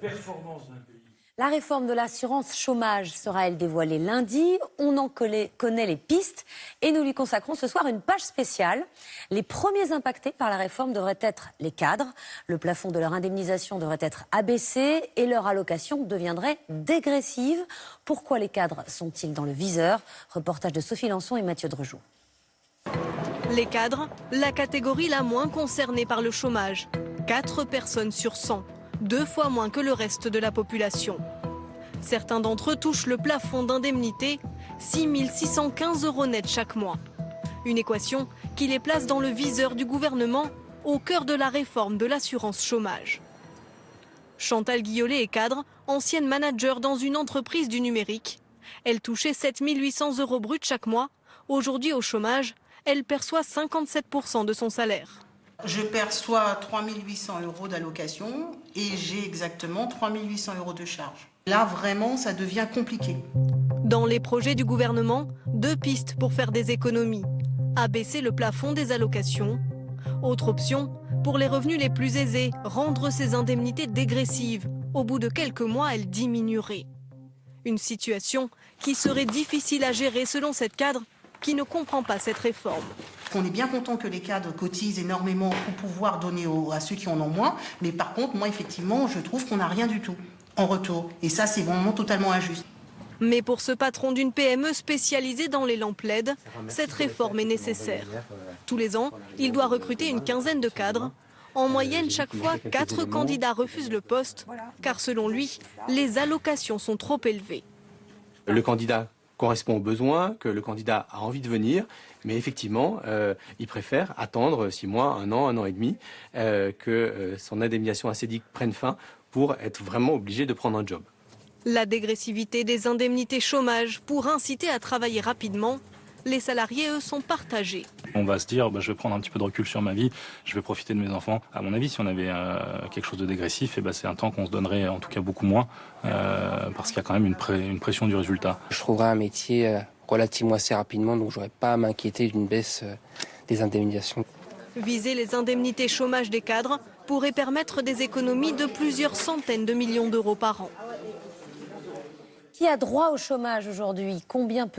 performance d'un pays. La réforme de l'assurance chômage sera, elle, dévoilée lundi. On en connaît les pistes et nous lui consacrons ce soir une page spéciale. Les premiers impactés par la réforme devraient être les cadres. Le plafond de leur indemnisation devrait être abaissé et leur allocation deviendrait dégressive. Pourquoi les cadres sont-ils dans le viseur? Reportage de Sophie Lançon et Mathieu Drejoux. Les cadres, la catégorie la moins concernée par le chômage. 4 personnes sur 100. 2 fois moins que le reste de la population. Certains d'entre eux touchent le plafond d'indemnité, 6 615 € net chaque mois. Une équation qui les place dans le viseur du gouvernement, au cœur de la réforme de l'assurance chômage. Chantal Guillolet est cadre, ancienne manager dans une entreprise du numérique. Elle touchait 7 800 € bruts chaque mois. Aujourd'hui au chômage, elle perçoit 57% de son salaire. Je perçois 3 800 € d'allocation et j'ai exactement 3 800 € de charges. Là, vraiment, ça devient compliqué. Dans les projets du gouvernement, 2 pistes pour faire des économies. Abaisser le plafond des allocations. Autre option, pour les revenus les plus aisés, rendre ces indemnités dégressives. Au bout de quelques mois, elles diminueraient. Une situation qui serait difficile à gérer selon cette cadre qui ne comprend pas cette réforme. On est bien content que les cadres cotisent énormément pour pouvoir donner à ceux qui en ont moins. Mais par contre, moi, effectivement, je trouve qu'on n'a rien du tout en retour. Et ça, c'est vraiment totalement injuste. Mais pour ce patron d'une PME spécialisée dans les lampes LED, cette réforme est nécessaire. Tous les ans, il doit recruter une quinzaine de cadres. En moyenne, chaque fois, 4 candidats refusent le poste, car selon lui, les allocations sont trop élevées. Le candidat correspond aux besoins, que le candidat a envie de venir, mais effectivement, il préfère attendre 6 mois, 1 an et demi, que son indemnisation assédique prenne fin pour être vraiment obligé de prendre un job. La dégressivité des indemnités chômage pour inciter à travailler rapidement, les salariés, eux, sont partagés. On va se dire, je vais prendre un petit peu de recul sur ma vie, je vais profiter de mes enfants. À mon avis, si on avait quelque chose de dégressif, c'est un temps qu'on se donnerait en tout cas beaucoup moins, parce qu'il y a quand même une pression du résultat. Je trouverai un métier relativement assez rapidement, donc j'aurais pas à m'inquiéter d'une baisse des indemnisations. Viser les indemnités chômage des cadres pourrait permettre des économies de plusieurs centaines de millions d'euros par an. Qui a droit au chômage aujourd'hui? Combien peut